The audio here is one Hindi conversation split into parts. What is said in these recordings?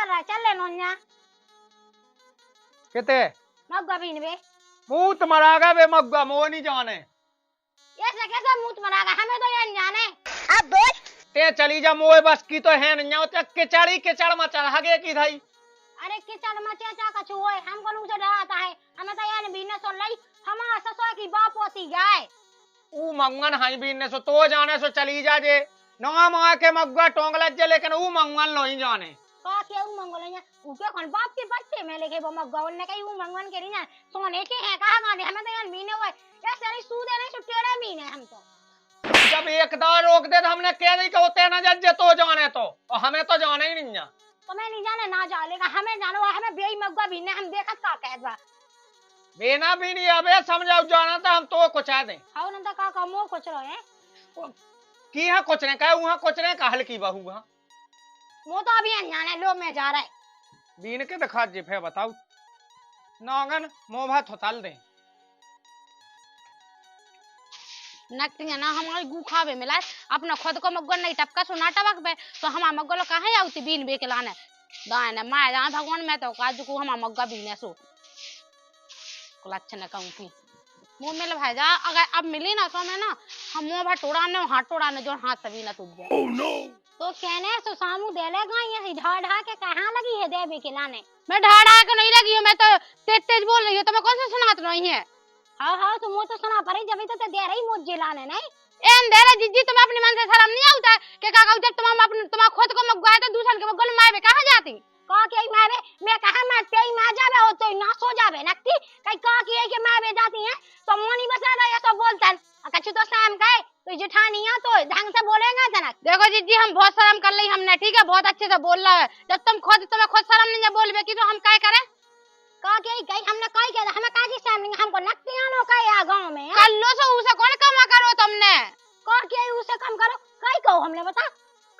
रहा चल ले नोन्या किते मग्गा बीन बे मुंह तुम्हारा आगा बे मग्गा मो नहीं जाने ऐसे कैसे मुंह तुम्हारा हमें तो ये जाने अब बोल ते चली जा मोए बस की तो है नहीं ते किचड़ी किचड़ मचल हगे की थाई अरे किचड़ मचे चा कछु होए हमको नु से डराता है हमें तो ये बीने सुन लई हम ससुर की बाप होती गाय ऊ मंगन हाई बीने सो तो जाने सो चली जा जे ना मां के मग्गा टोंगला जे लेकिन ऊ मंगन लो ही जाने का के ऊ मंगल उके खन बाप के बच्चे में लेके वो मग्गा ने कई ऊ मंगन के नहीं सोने के है कहां गाने हमें तो ये बीने हुए ये सारी सूदे नहीं छुट्टेड़े बीने हम तो जब एक दार रोक दे तो हमने कह दी कि होते ना जज तो जाने तो और हमें तो जाने ही नहीं है तो मैं नहीं जाने ना जा लेगा हमें जानो हमें बेई मग्गा बीने हम देखत का कहबा बेना भी नहीं अबे समझाओ जाना तो हम तो कुछ आ दे हाउ नंदा का मो कुछ रहे की है कुछ ने कहे वहां कुछ ने कहल की बहू हां मो तो अभी जाने लो में जा रहा है बीन के दिखा जे फे बताओ नागन मोभा थोतल दे नकटिया ना हमारे गु खावे मिला अपना खुद को मग्गन नहीं टपका सुना टपक बे तो हम मग्गलो कहां आउती बीन बे के लाने दाने माय जा भगवान में तो काजू को हम मग्गा बीने सो लक्षण कहूं की मुंह में भाई जा अगर अब मिली ना तो मैं ना हम मुंह भा टोड़ा ने हाथ टोड़ा ने जो हाथ तभी ना तुझ जाए ओह नो तो कहने सो सामू दे लेगा ये ढा ढा के कहां लगी है देवी के लाने मैं ढा ढा के नहीं लगी हूं मैं तो तेज तेज बोल रही हूं तो मैं कौन सा सुनात रही है हां तो मुंह तो सुना पर जब तो दे रही मुझे लाने नहीं एन दे रे जीजी तुम अपनी मन से शर्म नहीं आता कि काका जब तुम अपने तुम खुद को मगवाए तो दूसरे के मगल माए में कहां जाती का के मारे मैं कहां मैं तेई मा जावे हो तो ना सो जावे नक्की कई का के माए में जाती है तो मोनी बसा रहा है तो बोलतन कछु तो शाम कहे तो जेठानी है तो ढंग से बोलेगा जना देखो जीजी हम बहुत शर्म कर ली हमने ठीक है बहुत अच्छे से बोल रहा है जब तुम खुद शर्म नहीं बोलबे की तो हम काय करें का के कई हमने काय के हमें का की शर्म नहीं हमको नक्तियानो का या गांव में कल्लो से उसे कौन कम करो तुमने का के उसे कम करो काय कहो हमने बता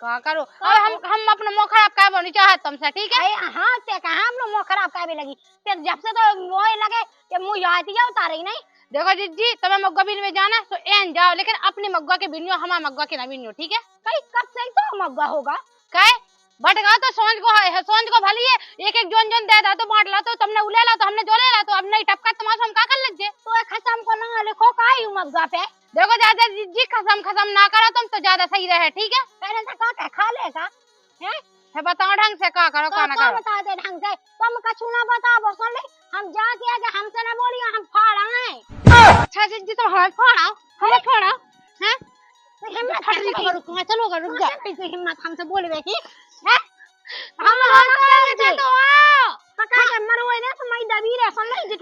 का करो अब हम अपना मुंह खराब काय बोनी चाहत तुमसे ठीक है हां ते कहां हम मुंह खराब काय लगी ते जब से तो वो लगे कि मुंह याती जाओ तारी नहीं देखो जीजी तुम्हें मग्गा बिन में जाना तो एन जाओ लेकिन अपने मग्गा के बिनियो हमारा मग्गा के ना बिनियो ठीक है कई कब से तो मग्गा होगा काय बटगा तो सोच को भली है एक एक जोन जोन दे दा तो बांट ला तो तुमने उले ला तो हमने जो ले ला तो अब नहीं टपका तुम्हारा हम का कर लगे तो खसम को ना लिखो काई मग्गा पे देखो ज्यादा जी खसम ना करो तुम तो ज्यादा सही रहे ठीक है पहले से का खा लेगा है बताओ ढंग से का करो का ना करो बता दे ढंग से तुम कछु ना बताओ सुन ले हम जा के आगे हमसे ना बोलियो हम फाड़ा है अच्छा जी तो हमें फाड़ा हैं हिम्मत खड़ी करो कहां चलो रुक जा ऐसे हिम्मत हमसे बोलबे की हैं हम आते तो पका के मरवे ना तो मैं दबी रे सुन ले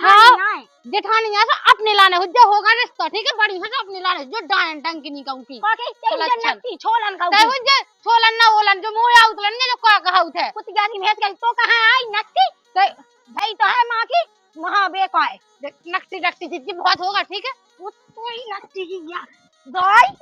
जेठानी है तो अपने लाने हो जो होगा रिश्ता ठीक है बड़ी है अपने लाने जो डायन टंग की नहीं कहूं की काके जन्नती छोलन कहूं ते हो छोलन ना ओलन जो मोया उतलन जो का कहउत है कुतियानी भैंस गई तो कहां आई नक्की भाई तो है मां की महाबे का है नक्टी जिद्दी बहुत होगा ठीक है वो तो ही नक्टी की या दाई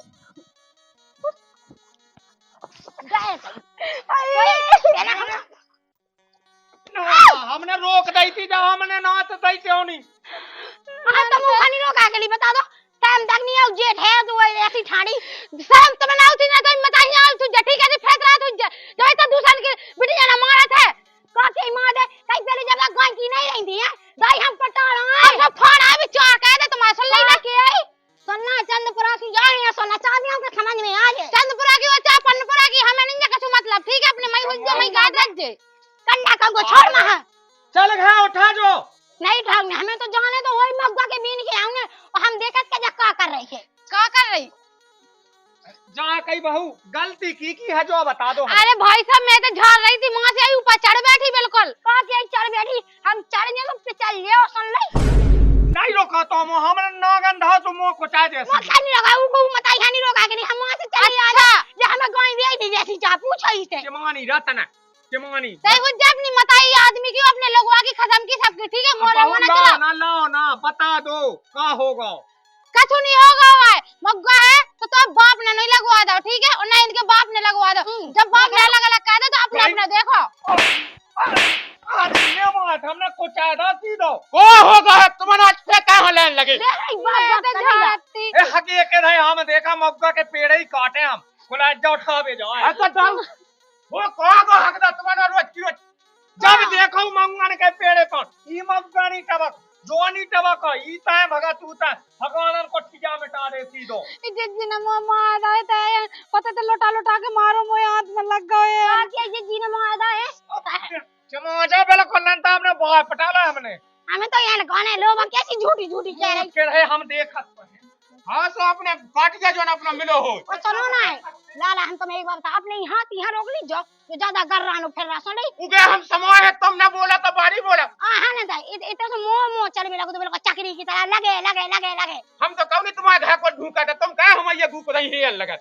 हमने रोक दी थी जब हमने ना तो दी क्यों नहीं तो मुंह नहीं रोका के लिए बता दो टाइम तक नहीं आउ जेठ है तो ऐसी ठाड़ी शाम तो ना उठी ना तो मत ही आउ तू जठी के फेंक रहा तू जो तो दूसरे के बिटिया ना मारत है काके मार दे कई पहले जब गाय की नहीं रहती है दाई हम पटाड़ा हम सब फाड़ा भी चार कह दे तुम्हारा सुन लेना के आई सुनना चंदपुरा की जानी है सुनना चांदियों के समझ में आ जाए चंदपुरा की वो चा पन्नपुरा की हमें नहीं कछु मतलब ठीक है अपने मई हुज्जे मई काट रख दे कन्या का को छोड़ महा चल घा उठा जो नहीं ठाकने हमें तो जाने तो वही मग्गा के बीन के आऊंगे और हम देखत के क्या कर रही है क्या कर रही जा कई बहू गलती की है जो बता दो अरे भाई साहब मैं तो झाड़ रही थी वहां से आई ऊपर चढ़ बैठी बिल्कुल का के चढ़ बैठी हम चढ़ने तो चल ले और सुन ले नहीं रोका तो हम नागन धा तो मुंह कुचा जैसे मत नहीं लगा वो मताई खानी रोका के नहीं हम वहां से चली आ जा जे हमें गाय भी आई थी जैसी चा पूछो ही से जमानी रतन जमानी सही हो जब नहीं मताई आदमी की अपने लोगों की खत्म की सबकी ठीक है मोला मोना चला ना लाओ ना बता दो का होगा कछु नहीं होगा भाई मग्गा है तो बाप ने नहीं लगवा दो ठीक है और ना इनके बाप ने लगवा दो जब बाप ने अलग अलग कह दे तो अपने अपने देखो ये बात हमने कुछ आया सीधो को होगा तुम्हारा अच्छे कहां लेने लगे ए हकी के भाई हम देखा मग्गा के पेड़ ही काटे हम गुलाब जा उठा भेजो अच्छा डाल वो को हक दा तुम्हारा रोज की रोज जब देखो मंगन के पेड़ पर ई मगनी टबक जोनी टबक ई ताए भगा तू ता भगवान को ठिजा मिटा दे सीधो जिज्जी ने मुंह मार आए थे पता तो लोटा लोटा के मारो मोए हाथ में लग गए यार क्या जिज्जी ने मार है चमोजा बिल्कुल नंता हमने बहुत पटाला हमने हमें तो यार गाने लोग कैसी झूठी झूठी कह रहे हम देखत हाँ तो अपने पार्टिया जो ना अपना मिलो हो और सुनो ना लाला हम तुम्हें एक बार बता अपने यहाँ रोक ली जो ज्यादा कर रहा नो फिर रहा सुन उगे हम समय है तुम ना बोला तो बारी बोला हां ना था इतना तो मोह चल में लगो तो बिल्कुल चक्री की तरह लगे हम तो कहने तुम्हारे घर को ढूंढा था तुम कहे हम ये गू को नहीं हिल लगा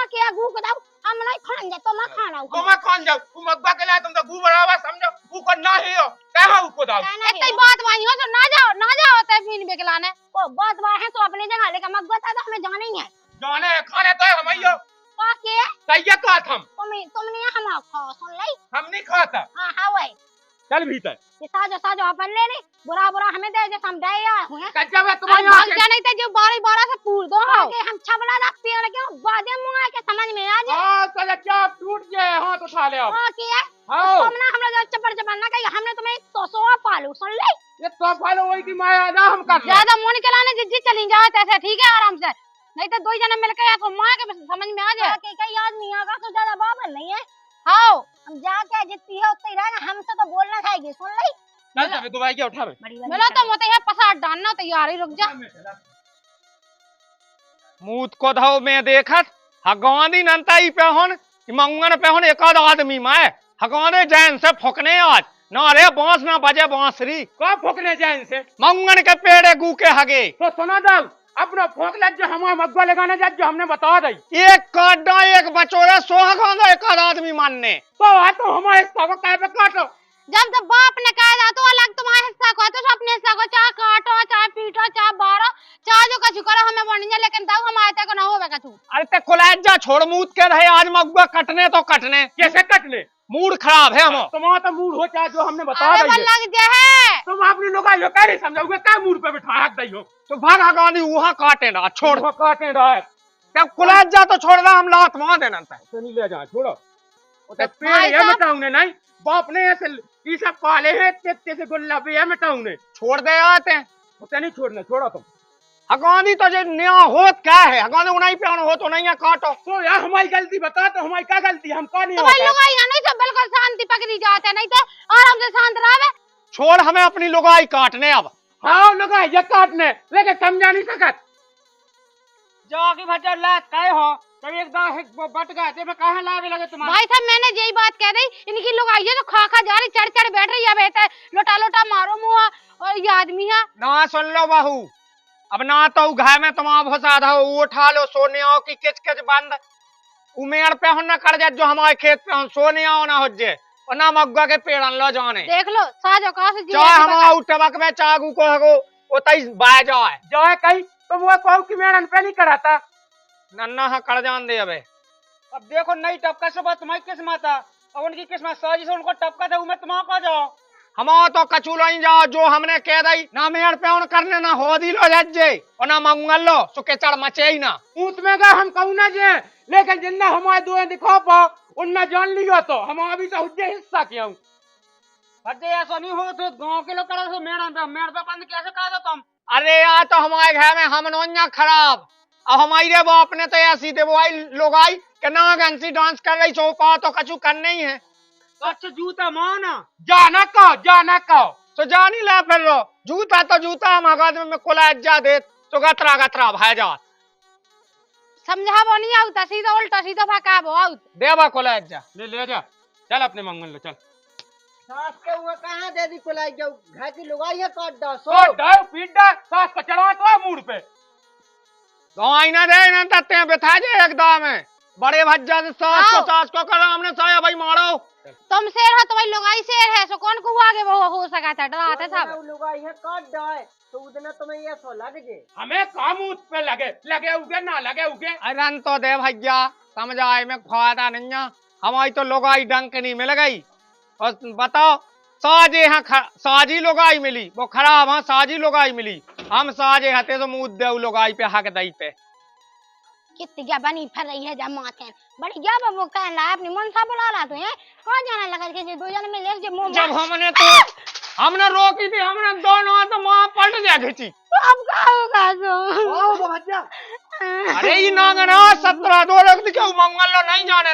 क्या गू को दाऊ हम नहीं खान जा तो मैं खाना हूं तुम खान जाओ तुम मग्बा के लिए तुम तो गू बराबर समझो गू को ना ही हो कहां को दाऊ इतनी बात वही हो तो ना जाओ ते फिर बेकलाने ओ बात वह है तो अपनी जगह लेकर मग्बा था तो हमें जाना ही है जाने खाने तो हम आइयो के सही का हम तुमने हम खा सुन ली हम नहीं खाता हां वही चल भीतर ये साजो अपन ले ले बुरा हमें दे जे हम दे हुए कच्चा में तुम्हारे भाग जाने ते जो 12 से पूर दो हो के हम छबला दा पेड़ के बादे मुंह के समझ में आ जाए हां तो क्या टूट जाए हां तो उठा ले अब हां के तुमने हम लोग चपर ना कही हमने तुम्हें तो सो पालू सुन ले ये तो पालो वही की माया ना हम कर ज्यादा मुंह चलाने जिज्जी चली जाओ ऐसे ठीक है आराम से नहीं तो दो जने मिलकर या तो मां के समझ में आ जाए कि कई आदमी आगा तो ज्यादा बाबल नहीं है हां हम जाके जितनी है उतनी रहना हमसे तो बोलना खाएगी सुन ले चल तब तो भाई क्या उठा मिला तो मत है पसार डालना तैयार ही रुक जा मूत को धाव में देखत हगवानी नंताई पे होन मंगन पे होन एकाद आदमी माए हगवाने जैन से फुकने आज ना रे बांस ना बजे बांसुरी को फुकने जैन से मंगन के पेड़े गू के हगे तो सुना दाऊ अपना फोक लग जो हमारा मग्गा लगाने जा जो हमने बता दी एक काटा एक बचोरे सोहा खांदा एक आदमी मानने तो आ तो हमारे सब काय पे काटो जब बाप ने कहा तो अलग तुम्हारा हिस्सा को तो अपने हिस्सा को चाहे काटो चाहे पीटो चाहे बारो चाहे जो कुछ करो हमें बन जाए लेकिन तब हमारे तक ना होगा तू अरे ते कुलैज जा छोड़ मूत के रहे आज मग्गा कटने तो कटने कैसे कटने मूड खराब है हम तुम्हारा तो मूड हो चाहे जो हमने बता दिया लग जाए तुम अपनी लोग आइयो कह नहीं समझोगे क्या मूड पे बिठा हक दइयो तो भागा गानी वहां काटे ना छोड़ वो काटे रहा क्या कुलैज जा तो छोड़ रहा हम लात वहां देना तो नहीं ले जा छोड़ो ओ पेड़ ये मिटाऊंगे नहीं बाप ने ऐसे ये सब पाले हैं तेते से गुलाबी है मिटाऊंगे छोड़ दे आते हैं उसे नहीं छोड़ना छोड़ो तुम हगानी तो जे नया होत क्या है हगाने उनाई पे हो तो नहीं है काटो तो यार हमारी गलती बता तो हमारी क्या गलती हम का नहीं होता लोग आई नहीं तो बिल्कुल शांति पकड़ी जाते नहीं तो आराम से शांत रहे छोड़ हमें अपनी लुगाई काटने अब हाँ लुगाई ये काटने लेकिन समझा नहीं सकत जाके भटर लात काय हो तो एकदम बट गए थे मैं कहां लावे लगे तुम्हारे भाई साहब मैंने यही बात कह दी इनकी लोग आइए तो खा जा रही चढ़ बैठ रही है बेटा लोटा मारो मुंह और ये आदमी है ना सुन लो बहू अब ना तो घर में तुम भसा दो उठा लो सोने आओ की किच किच बंद उमेड़ पे होना कर जा जो हमारे खेत पे हम सोने आओ ना हो जे और ना मग्गा के पेड़ लो जाने देख लो साजो कहां से चाहे हम टबक में चागू को हगो ओतई बाय जाए जाए कहीं तो वो कहू कि मेरन पे नहीं कराता नन्ना हा कर जान दे अबे अब देखो नई टपका से बात तुम्हारी किस्मत है अब उनकी किस्मत साजी से उनको टपका था मैं तुम्हारा पा जाओ हम तो कचूलो ही जाओ जो हमने कह दई ना मेड़ पे उन करने ना हो दी लो लज्जे और ना मंगल लो सुके चढ़ मचे ही ना ऊंट में गए हम कहू ना जे लेकिन जिन्ना हमारे दो दिखा पाओ उनमें जान लियो तो हम अभी तो हुज्जे हिस्सा क्यों अरे ऐसा नहीं हो तो गांव के लोग करे मेड़ पे बंद कैसे कर दो तुम अरे यार तो हमारे घर में हम नोन्या खराब अब हमारे बाप ने तो ऐसी दे वो आई लोग आई कि ना गंसी डांस कर रही चौपा तो कछु करने ही है अच्छा जूता माना जाना कहो तो जानी ला फिर रो जूता तो जूता हम आगाद में कोलाज जा दे तो गतरा भाई जा समझाबो नहीं आउता सीधा उल्टा सीधा भकाबो आउत देवा कोलाज जा ले जा चल अपने मंगल लो चल सास के हुए कहां दे दी कोलाई जाऊ घर की लुगाई है काट दो सो डाउ पीट दे सास को चढ़वा तो मूड पे दवाई ना दे ना तत्ते बिठा जे एकदम में बड़े भज्जा से सास को करो हमने साया भाई मारो तुम शेर हो तो भाई लुगाई शेर है सो कौन को आगे वो हो सका था डराते सब लुगाई है काट दे तो उधर तुम्हें ये सो लग जे हमें काम उस पे लगे उगे ना लगे उगे अरन तो दे भैया समझ आए में फायदा नहीं है हमारी तो लुगाई डंक नहीं मिल गई और बताओ साजे यहाँ साजी लुगाई मिली वो खराब हाँ साजी लुगाई मिली हम साजे हते तो मुँह दे लुगाई पे हक दई पे कितनी बनी फिर रही है जब माथे बड़ी क्या वो कह रहा है अपनी मनसा बुला रहा तू है कौन जाने लगा कि दो जन में ले जे मुंह जब हमने रोकी थी हमने दोनों तो वहां पलट जा खींची अब का होगा तो आओ भज्जा अरे ये नांगना 17 दो रख क्यों मंगल लो नहीं जाने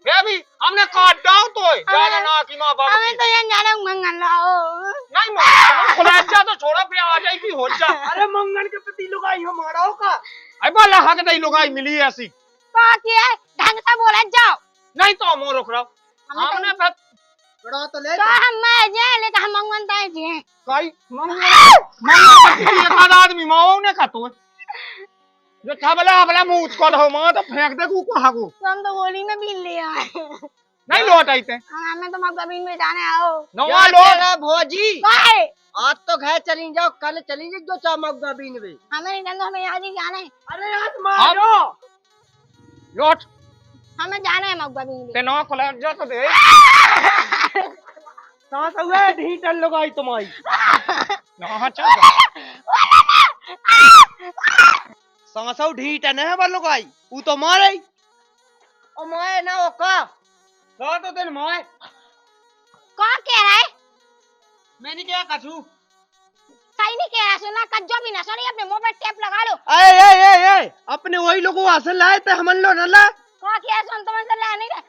ये भी हमने काट डाउ तो जाने ना की मां बाप हमें तो ये जाने मंगल लाओ नहीं मां खुलासा तो छोड़ा फिर आ जाएगी हो जा अरे मंगन के प्रति लुगाई हमारा का अरे बोला हक दई लुगाई मिली ऐसी का के ढंग से बोले जाओ नहीं तो हम रोक रहा हमने फिर बड़ा तो ले तो हम मैं जे लेके हम मंगन ताए जी कई मंगल एक आदमी माओ ने का तो जो छबला मुंह को हो मां तो फेंक दे को हागू तो हम तो गोली में भी ले आए नहीं लौट आईते हमें तो मगबीन में जाने आओ नवा लोग भोजी काय आज तो घर चली जाओ कल चली जाओ जो चमक बीन में हमें नहीं जानते हमें आज ही जाना है अरे आज मारो लौट हमें जाना है मगबीन में ते नवा खुला जा तो दे सांस हुए ढीठन लुगाई तुम्हारी ना चल सांसौ ढीठन है बल लुगाई ऊ तो मारे ओ मोए ना ओ का लो तो दिन मोए कौन कह रहा है मैंने क्या कछु सही नहीं कह रहा सुना कज्जो भी ना सुनी अपने मुंह पे टेप लगा लो ए अपने वही लोगों हासिल लाए थे हमन लो न ला कौन किया सुन तुम से ले नहीं रहे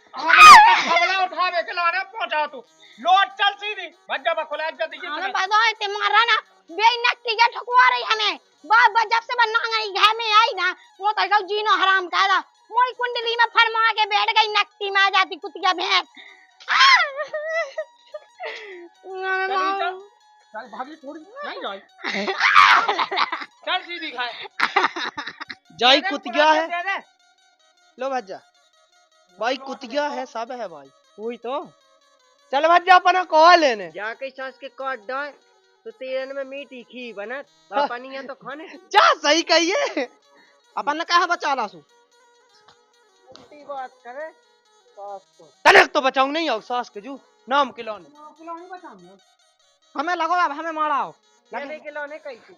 खबला उठावे के लाने पहुंचा तू लोट चल सीधी भज्जा बा खुला जा दी हमें पता है ते मारा ना बेइज्जती के ठुकवा रही हमें बाप जब से बनना गई घर में आई ना वो तो कल जीनो हराम कहदा मोई कुंडली में फरमा के बैठ गई नकटी में आ जाती कुतिया भैंस चल भागी थोड़ी नहीं जाई चल सीधी खाए जाई कुतिया है लो भज्जा भाई कुतिया है सब है भाई वही तो चल भज्जा अपना कहा लेने जाके सास के काट डाल तो तेरन में मीठी खी बनत पापनिया तो खाने जा सही कहिए अपन ने कहा बचा लासू उल्टी बात करे सास को तलक तो बचाऊ नहीं हो सास के जू नाम खिलौने हमें लगो अब हमें मारा हो कहने के लाने कही थी